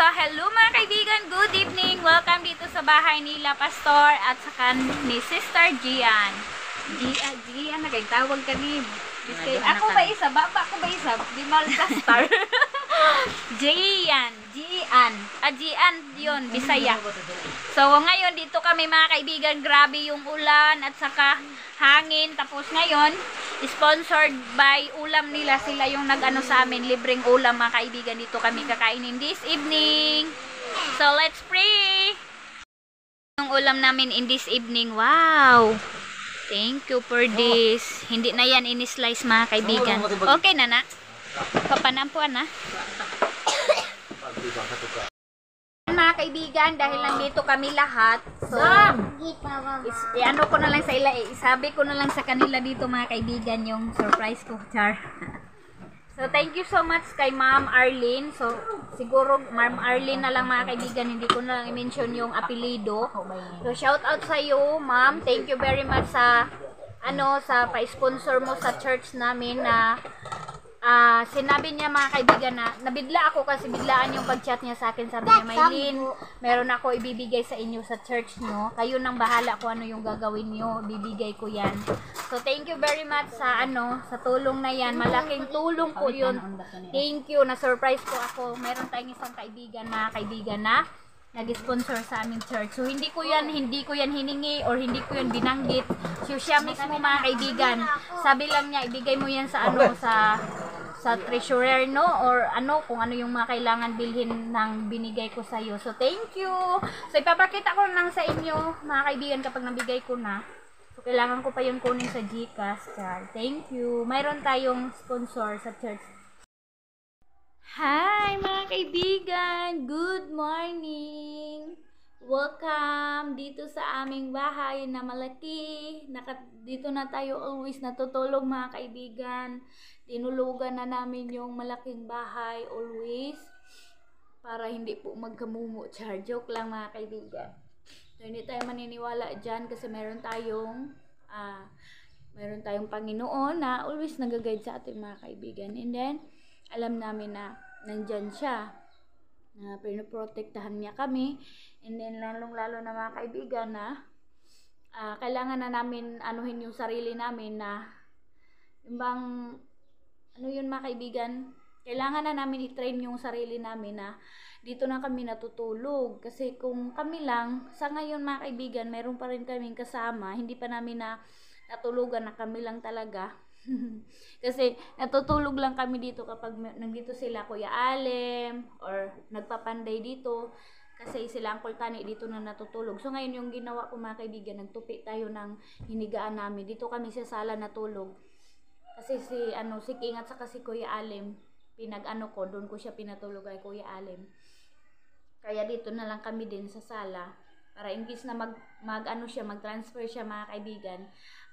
So, hello mga kaibigan, good evening. Welcome dito sa bahay nila Pastor at saka ni Sister Gian. Gian, nagtawag kami. Ako ba isa? Baba ko ba isa? Di Malgastar. Gian. Gian yun, Bisaya. So, ngayon dito kami mga kaibigan, grabe yung ulan at saka hangin. Tapos ngayon, sponsored by ulam nila. Sila yung nag-ano sa amin, libreng ulam mga kaibigan. Dito kami kakainin this evening. So, let's pray. Yung ulam namin in this evening, wow! Thank you for this. Hindi na yan ini-slice mga kaibigan. Okay na na? Papanampuan na? Mga kaibigan, dahil nandito kami lahat, so ano ko na lang sa ila, isabi ko na lang sa kanila dito mga kaibigan yung surprise ko, char. So thank you so much kay Ma'am Arlene. So siguro Ma'am Arlene na lang mga kaibigan, hindi ko na lang i-mention yung apelido. So shout out sa iyo, Ma'am. Thank you very much sa sa pa-sponsor mo sa church namin na sinabi niya mga kaibigan na nabigla ako kasi biglaan yung pag-chat niya sa akin. Sabi niya, Maylin, meron ako ibibigay sa inyo sa church nyo. Kayo nang bahala kung ano yung gagawin nyo. Bibigay ko yan. So, thank you very much sa sa tulong na yan. Malaking tulong po yun. Thank you. Na-surprise po ako. Meron tayong isang kaibigan, mga kaibigan na nag-sponsor sa aming church. So, hindi ko yan hiningi or hindi ko yan binanggit. So, siya mismo mga kaibigan. Sabi lang niya, ibigay mo yan sa sa treasurer, no? Or kung ano yung mga kailangan bilhin ng binigay ko sa iyo. So, thank you. So, ipapakita ko lang sa inyo, mga kaibigan, kapag nabigay ko na. So, kailangan ko pa yung kunin sa GCash. Thank you. Mayroon tayong sponsor sa church. Hi, mga kaibigan. Good morning. Welcome dito sa aming bahay na malaki. Dito na tayo always natutulog mga kaibigan. Tinulugan na namin yung malaking bahay always para hindi po magkamumo. Char, joke lang mga kaibigan. So, hindi tayo maniniwala dyan kasi meron tayong Panginoon na always nag-guide sa ating mga kaibigan. And then, alam namin na nandyan siya, na pinoprotektahan niya kami. And then, lalong-lalo na mga kaibigan na kailangan na namin anuhin yung sarili namin na yung bang mga kaibigan, kailangan na namin i-train yung sarili namin na dito na kami natutulog. Kasi kung kami lang, sa ngayon mga kaibigan, meron pa rin kaming kasama, hindi pa namin na natulugan na kami lang talaga. Kasi natutulog lang kami dito kapag nandito sila Kuya Alem or nagpapanday dito kasi sila Uncle Tani dito na natutulog. So ngayon yung ginawa ko mga kaibigan, nagtupi tayo ng hinigaan namin. Dito kami sa sala natulog. Kasi si King at saka si Kuya Alem, ko, doon ko siya pinatulog kay Kuya Alem. Kaya dito na lang kami din sa sala. Para in case na mag-transfer siya mga kaibigan,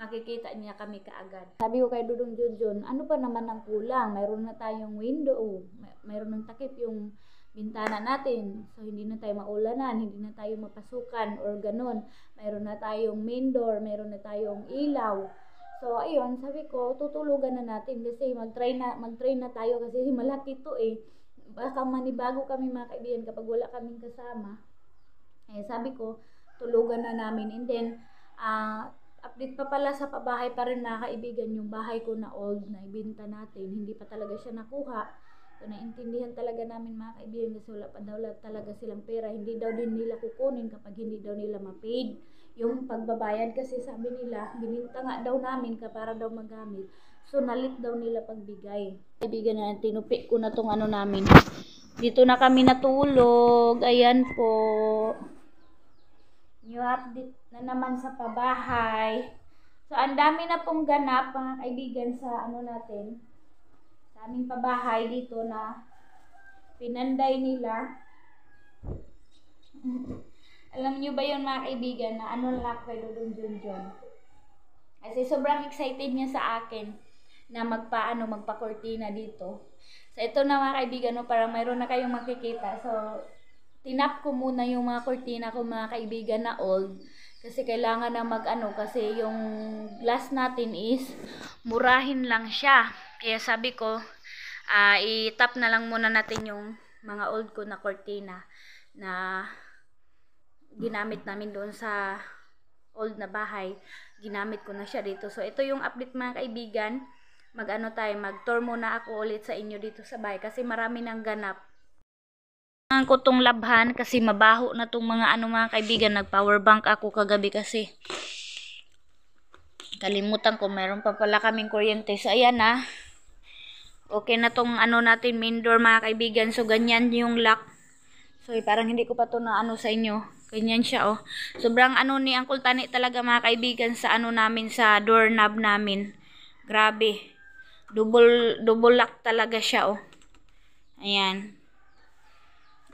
makikita niya kami kaagad. Sabi ko kay Dudong Junjun, ano pa naman ang kulang? Mayroon na tayong window, mayroon ng takip yung bintana natin. So, hindi na tayo maulanan, hindi na tayo mapasukan or ganun. Mayroon na tayong main door, mayroon na tayong ilaw. So, ayun, sabi ko, tutulugan na natin kasi mag-train na tayo kasi malaki to eh. Baka manibago kami mga kaibigan kapag wala kaming kasama. Sabi ko, tulugan na namin. And then, update pa pala sa pabahay pa rin mga kaibigan, yung bahay ko na old na ibenta natin. Hindi pa talaga siya nakuha. So, naintindihan talaga namin mga kaibigan kasi wala pa daw talaga silang pera. Hindi daw din nila kukunin kapag hindi daw nila ma-paid yung pagbabayad kasi sabi nila, bininta nga daw namin para daw magamit. So, nalit daw nila pagbigay. Kaibigan na, tinupi ko na tong namin. Dito na kami natulog. Ayan po. New update na naman sa pabahay. So, ang dami na pong ganap, mga kaibigan, sa natin. Sa aming pabahay dito na pinanday nila. Alam niyo ba yun mga kaibigan na lang kay Dudong Junjun? Kasi sobrang excited niya sa akin na magpa-kurtina dito. So, ito na mga kaibigan, parang mayroon na kayong makikita. So, tinap ko muna yung mga kurtina ko mga kaibigan na old. Kasi kailangan na kasi yung glass natin is murahin lang siya. Kaya sabi ko, i-tap na lang muna natin yung mga old ko na cortina na ginamit namin doon sa old na bahay. Ginamit ko na siya dito. So ito yung update mga kaibigan. Mag-tour muna ako ulit sa inyo dito sa bahay kasi marami nang ganap. Ang ko tong labhan kasi mabaho na tong mga mga kaibigan. Nag-power bank ako kagabi kasi kalimutan ko meron pa pala kaming kuryente. So ayan na. Okay na tong natin main door mga kaibigan. So ganyan yung lock. So parang hindi ko pa to na sa inyo. Ganyan siya oh. Sobrang ni Uncle Tani talaga mga kaibigan sa namin sa doorknob namin. Grabe. Double lock talaga siya oh. Ayan.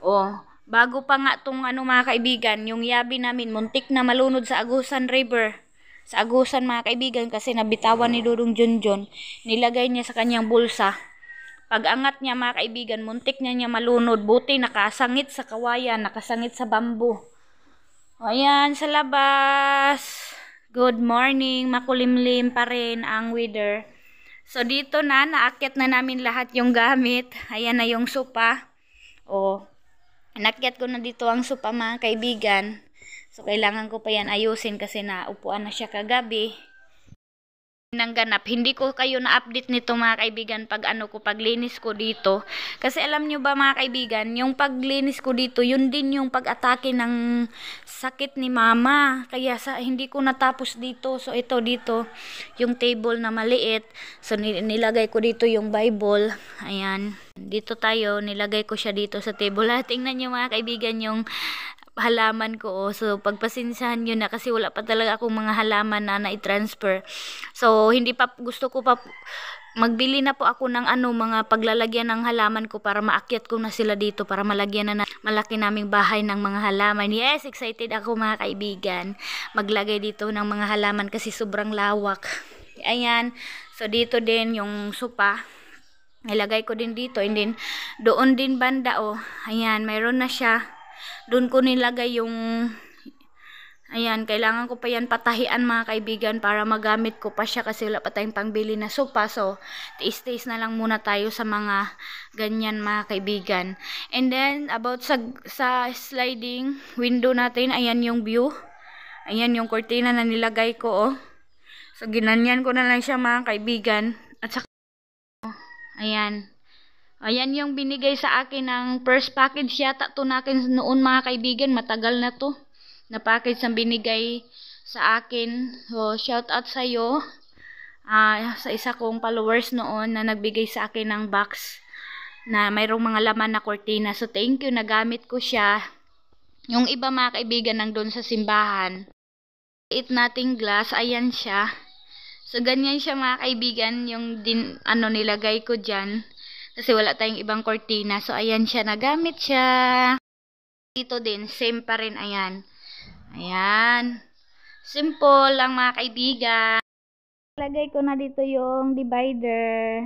Oh, bago pa nga tong mga kaibigan, yung yabi namin muntik na malunod sa Agusan River. Sa Agusan mga kaibigan kasi nabitawan ni Dudong Junjun. Nilagay niya sa kanyang bulsa. Pag angat niya mga kaibigan, muntik niya malunod. Buti nakasangit sa kawayan, nakasangit sa bambu. Ayan, sa labas. Good morning. Makulimlim pa rin ang weather. So dito naakyat na namin lahat yung gamit. Ayan na yung sopa. Oh, nakyat ko na dito ang sopa mga kaibigan. So kailangan ko pa yan ayusin kasi naupuan na siya kagabi. Nang ganap, hindi ko kayo na-update nito mga kaibigan pag paglinis ko dito. Kasi alam nyo ba mga kaibigan, yung paglinis ko dito, yun din yung pag-atake ng sakit ni mama. Kaya hindi ko natapos dito. So ito dito, yung table na maliit. So nilagay ko dito yung Bible. Ayan. Dito tayo, nilagay ko siya dito sa table. Tingnan nyo mga kaibigan yung halaman ko. So, pagpasinsahan nyo na kasi wala pa talaga akong mga halaman na na-transfer. So, gusto ko pa magbili na po ako ng mga paglalagyan ng halaman ko para maakyat ko na sila dito para malagyan na malaki naming bahay ng mga halaman. Yes, excited ako mga kaibigan. Maglagay dito ng mga halaman kasi sobrang lawak. Ayan. So, dito din yung sopa. Nilagay ko din dito. And then, doon din banda Ayan, mayroon na siya. Doon ko nilagay yung ayan, kailangan ko pa yan patahian mga kaibigan para magamit ko pa siya kasi wala pa tayong pangbili na sopa. So, tiis-tiis na lang muna tayo sa mga ganyan mga kaibigan. And then, about sa sliding window natin, ayan yung view. Ayan yung cortina na nilagay ko So, ginanyan ko na lang siya mga kaibigan. At saka, ayan. Ayan yung binigay sa akin ng first package yata to nakin noon mga kaibigan. Matagal na to. Na package ang binigay sa akin. So, shout out sa iyo. Sa isa kong followers noon na nagbigay sa akin ng box na mayroong mga laman na cortina. So, thank you. Nagamit ko siya. Yung iba mga kaibigan nandun sa simbahan. Liit nating glass. Ayan siya. So, ganyan siya mga kaibigan. Yung nilagay ko dyan. Kasi wala tayong ibang cortina. So, ayan siya. Nagamit siya. Dito din. Same pa rin. Ayan. Ayan. Simple lang mga kaibigan. Lagay ko na dito yung divider.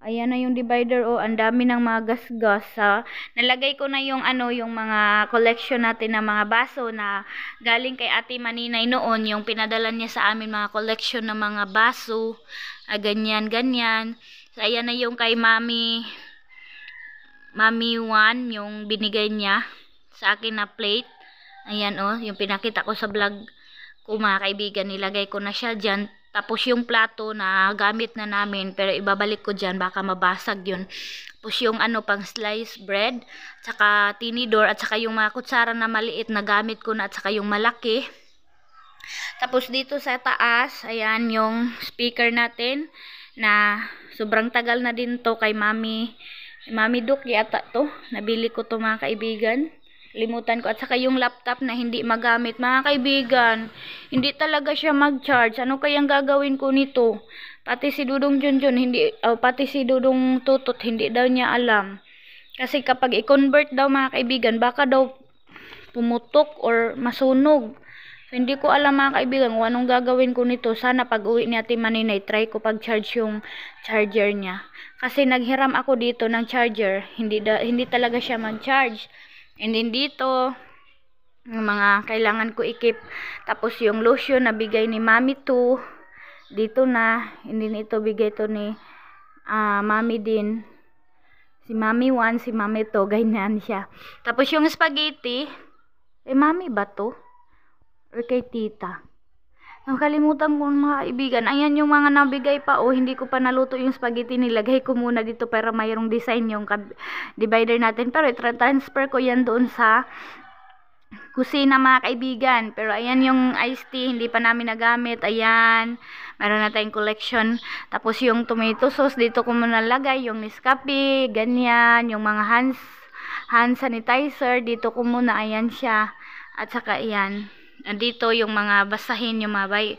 Ayan na yung divider. Ang dami ng mga gas-gas. Nalagay ko na yung yung mga collection natin ng mga baso na galing kay Ate Maninay noon. Yung pinadala niya sa amin mga collection ng mga baso. Ganyan. So, ayan na yung kay Mami 1, yung binigay niya sa akin na plate. Ayan yung pinakita ko sa vlog ko mga kaibigan. Nilagay ko na siya dyan. Tapos yung plato na gamit na namin, pero ibabalik ko dyan, baka mabasag yun. Tapos yung pang slice bread, tsaka tinidor, at saka yung mga kutsara na maliit na gamit ko na, at saka yung malaki. Tapos dito sa taas, ayan yung speaker natin na sobrang tagal na din to kay Mami Duke yata to. Nabili ko to mga kaibigan. Limutan ko. At saka yung laptop na hindi magamit mga kaibigan. Hindi talaga siya mag-charge. Ano kayang gagawin ko nito? Pati si Dudong Junjun, pati si Dudong Tutot, hindi daw niya alam. Kasi kapag i-convert daw mga kaibigan, baka daw pumutok or masunog. So, hindi ko alam mga kaibigan kung anong gagawin ko nito. Sana pag uwi ni Ate Maninay, try ko pag-charge yung charger niya. Kasi naghiram ako dito ng charger. Hindi talaga siya mag-charge. And then dito, yung mga kailangan ko i-keep. Tapos yung lotion na bigay ni Mami 2. Dito na. And then ito bigay to ni Mami din. Si Mami 1, si Mami 2, ganyan siya. Tapos yung spaghetti, Mami ba to? Or kay tita? Nakalimutan ko mga kaibigan. Ayan yung mga nabigay pa. Hindi ko pa naluto yung spaghetti. Nilagay ko muna dito para mayroong design yung divider natin. Pero transfer ko yan doon sa kusina mga kaibigan. Pero ayan yung iced tea. Hindi pa namin nagamit. Ayan. Meron na tayong collection. Tapos yung tomato sauce. Dito ko muna lagay. Yung Nescafe. Ganyan. Yung mga hand sanitizer. Dito ko muna. Ayan siya. At saka ayan. Dito yung mga basahin, yung mga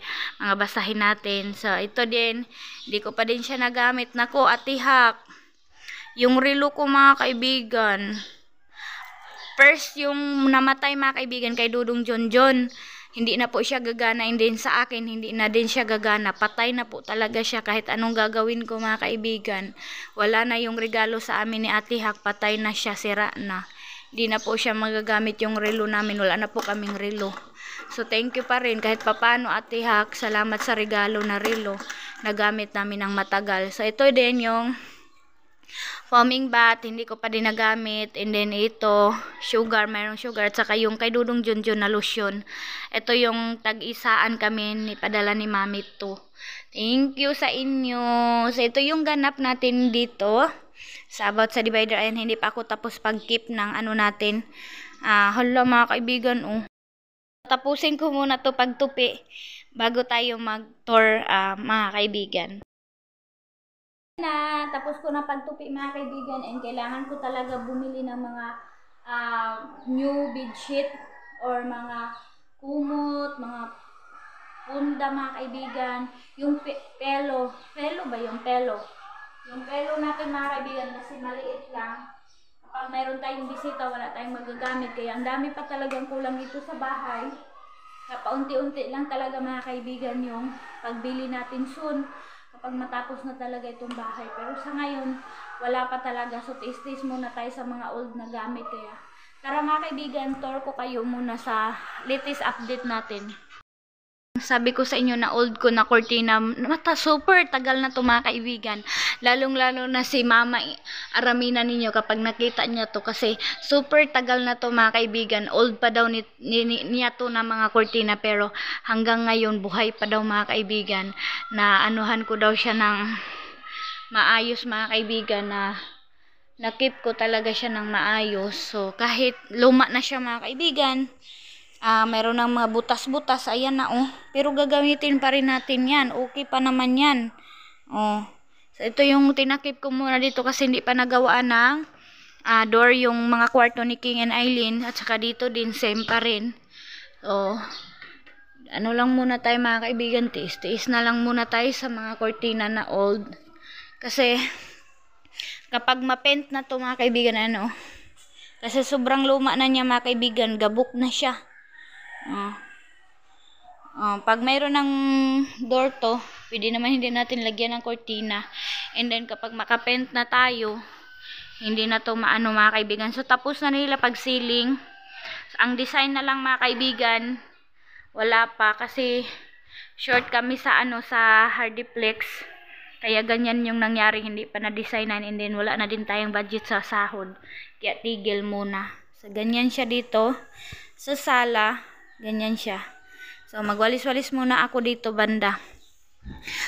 basahin natin. So, ito din, hindi ko pa din siya nagamit. Nako, atihak. Yung relo ko mga kaibigan. First, yung namatay mga kaibigan kay Dudong Jonjon. Hindi na po siya gagana. And then sa akin, hindi na din siya gagana. Patay na po talaga siya kahit anong gagawin ko mga kaibigan. Wala na yung regalo sa amin ni Atihak. Patay na siya, sira na. Hindi na po siya magagamit yung relo namin. Wala na po kaming relo. So, thank you pa rin. Kahit papano, Ate Hak, salamat sa regalo na relo. Nagamit namin ng matagal. So, ito din yung foaming bath. Hindi ko pa din nagamit. And then, ito, sugar. Mayroong sugar. At saka yung kay Dudong Junjun na lotion. Ito yung tag-isaan kami. Ipadala ni Mami to. Thank you sa inyo. So, ito yung ganap natin dito. Sa about sa divider. Ayan, hindi pa ako tapos pag-keep ng ano natin. Hala mga kaibigan, tapusin ko muna to pagtupi bago tayo mag-tour mga kaibigan. Tapos ko na pagtupi mga kaibigan and kailangan ko talaga bumili ng mga new bedsheet or mga kumot, mga punda mga kaibigan. Yung pelo ba yung pelo? Yung pelo natin mga kaibigan kasi maliit lang. Kapag mayroon tayong bisita, wala tayong magagamit. Kaya ang dami pa talagang kulang dito sa bahay. Kaya paunti-unti lang talaga mga kaibigan yung pagbili natin soon. Kapag matapos na talaga itong bahay. Pero sa ngayon, wala pa talaga. So, taste muna tayo sa mga old na gamit. Kaya, tara mga kaibigan, tour ko kayo muna sa latest update natin. Sabi ko sa inyo na old ko na cortina, super tagal na to mga kaibigan. Lalong-lalo na si Mama Aramina ninyo kapag nakita niya to kasi super tagal na to mga kaibigan. Old pa daw niya to na mga cortina pero hanggang ngayon buhay pa daw mga kaibigan. Na anuhan ko daw siya ng maayos mga kaibigan na nakip ko talaga siya ng maayos. So kahit luma na siya mga kaibigan, meron ng mga butas-butas, ayan na pero gagamitin pa rin natin yan, okay pa naman yan. So ito yung tinakip ko muna dito kasi hindi pa nagawaan ng door yung mga kwarto ni King and Eileen at saka dito din same pa rin. So ano lang muna tayo mga kaibigan, tiis na lang muna tayo sa mga cortina na old kasi kapag ma-paint na to mga kaibigan kasi sobrang luma na niya mga kaibigan, gabok na siya. Pag mayroon ng door to, pwede naman hindi natin lagyan ng cortina. And then kapag makapaint na tayo, hindi na to maano mga kaibigan. So tapos na nila pag ceiling. Ang design na lang mga kaibigan, wala pa kasi short kami sa sa Hardiplex. Kaya ganyan yung nangyari, hindi pa na-designan and then wala na din tayong budget sa sahod. Kaya tigil muna. So ganyan siya dito sa sala. Ganyan siya. So, magwalis-walis muna ako dito banda.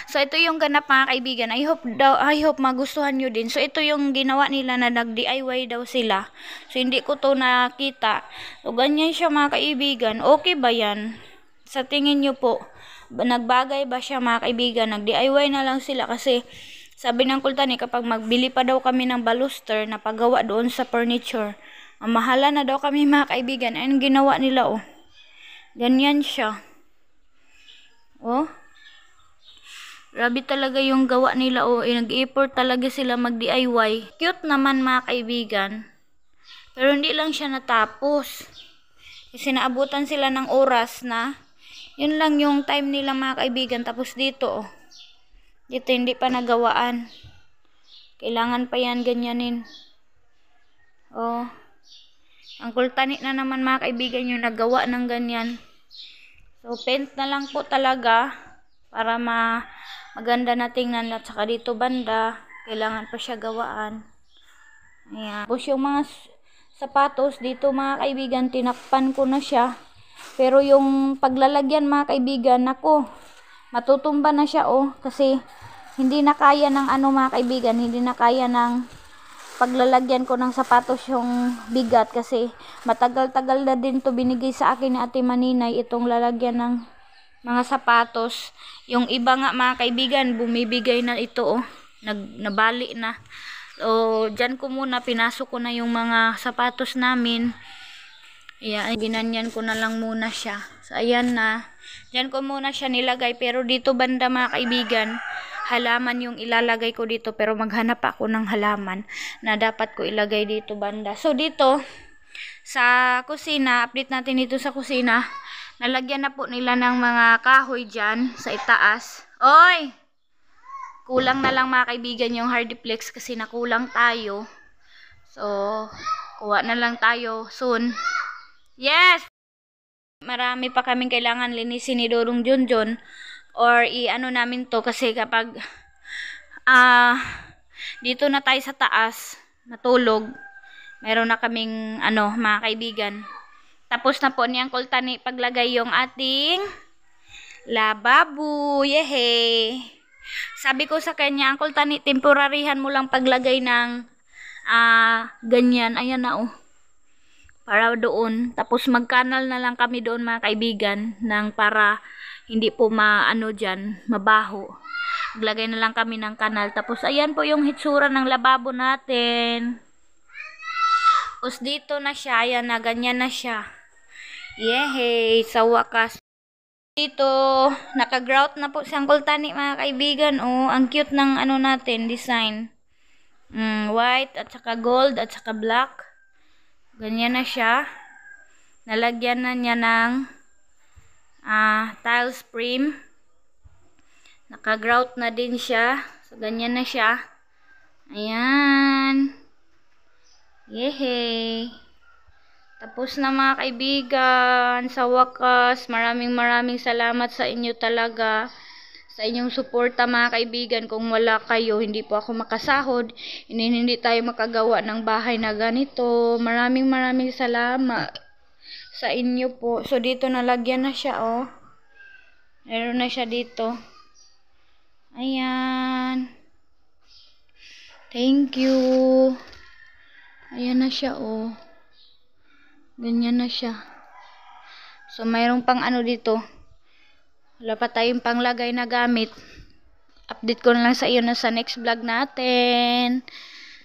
So, ito yung ganap mga kaibigan. I hope magustuhan nyo din. So, ito yung ginawa nila na nag-DIY daw sila. So, hindi ko to nakita. So, ganyan siya mga kaibigan. Okay ba yan? Sa tingin nyo po, nagbagay ba siya mga kaibigan? Nag-DIY na lang sila kasi sabi ng Kultani kapag magbili pa daw kami ng baluster na paggawa doon sa furniture, mahala na daw kami mga kaibigan. Ayun ginawa nila ganyan siya. Grabe talaga yung gawa nila nag-effort talaga sila mag-DIY. Cute naman mga kaibigan. Pero hindi lang siya natapos. Kasi naabutan sila ng oras na yun lang yung time nila mga kaibigan. Tapos dito dito hindi pa nagawaan. Kailangan pa yan ganyanin. Ang Kultani na naman mga kaibigan yung nagawa ng ganyan. So, paint na lang po talaga para maganda na tingnan. At saka dito banda, kailangan pa siya gawaan. Ayan. Tapos yung mga sapatos dito mga kaibigan, tinakpan ko na siya. Pero yung paglalagyan mga kaibigan, ako, matutumba na siya kasi hindi na kaya ng mga kaibigan, hindi na kaya ng paglalagyan ko ng sapatos yung bigat kasi matagal-tagal na din to binigay sa akin ni Ate Maninay itong lalagyan ng mga sapatos. Yung iba nga mga kaibigan, bumibigay na ito nabali na. So, dyan ko muna, pinasok ko na yung mga sapatos namin. Ayan, ginanyan ko na lang muna siya. So, ayan na. Dyan ko muna siya nilagay. Pero dito banda mga kaibigan, halaman yung ilalagay ko dito. Pero maghanap ako ng halaman na dapat ko ilagay dito banda. So, dito, sa kusina, update natin dito sa kusina. Nalagyan na po nila ng mga kahoy dyan sa itaas. Oy! Kulang na lang mga kaibigan yung hardiplex kasi nakulang tayo. So, kuha na lang tayo soon. Yes! Marami pa kaming kailangan linisin ni Dorong Junjun or i-ano namin to kasi kapag dito na tayo sa taas matulog, meron na kaming mga kaibigan. Tapos na po ni Uncle Tani paglagay yung ating lababo. Yehey! Sabi ko sa kanya, Uncle Tani, temporarihan mo lang paglagay ng ganyan. Ayan na para doon. Tapos magkanal na lang kami doon mga kaibigan para hindi po dyan, mabaho. Maglagay na lang kami ng kanal. Tapos ayan po yung hitsura ng lababo natin. Tapos dito na siya. Ayan na, ganyan na siya. Yehey! Sa wakas. Dito, naka-grout na po si Uncle Tani mga kaibigan. Ang cute ng natin, design. White at saka gold at saka black. Ganyan na siya. Nalagyan na niya ng tiles frame. Naka-grout na din siya. So, ganyan na siya. Ayan. Yehey! Tapos na mga kaibigan, sa wakas, maraming salamat sa inyo talaga, sa inyong suporta mga kaibigan. Kung wala kayo, hindi po ako makasahod, hindi tayo makagawa ng bahay na ganito. Maraming salamat sa inyo po. So dito nalagyan na siya meron na siya dito. Ayan. Thank you. Ayan na siya ganyan na siya. So, mayroong pang dito. Wala pa tayong panglagay na gamit. Update ko na lang sa iyo na sa next vlog natin.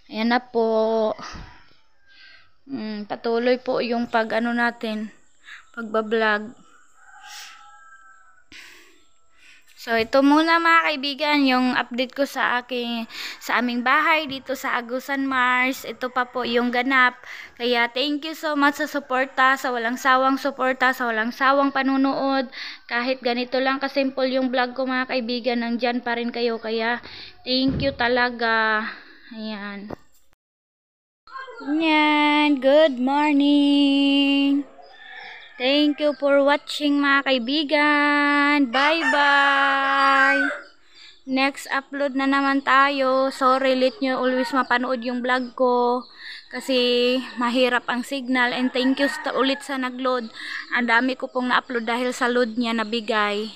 Ayan na po. Patuloy po yung natin. Pagbablog. So, ito muna mga kaibigan, yung update ko sa aming bahay dito sa Agusan Mars. Ito pa po yung ganap. Kaya, thank you so much sa suporta, sa walang sawang suporta, sa walang sawang panunood. Kahit ganito lang kasimple yung vlog ko mga kaibigan, nandyan pa rin kayo. Kaya, thank you talaga. Ayan. Ayan. Good morning. Thank you for watching mga kaibigan. Bye-bye. Next upload na naman tayo. Sorry, late nyo always mapanood yung vlog ko. Kasi mahirap ang signal. And thank you ulit sa nag-load. Ang dami ko pong na-upload dahil sa load niya nabigay.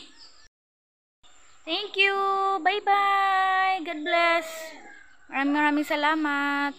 Thank you. Bye-bye. God bless. Maraming salamat.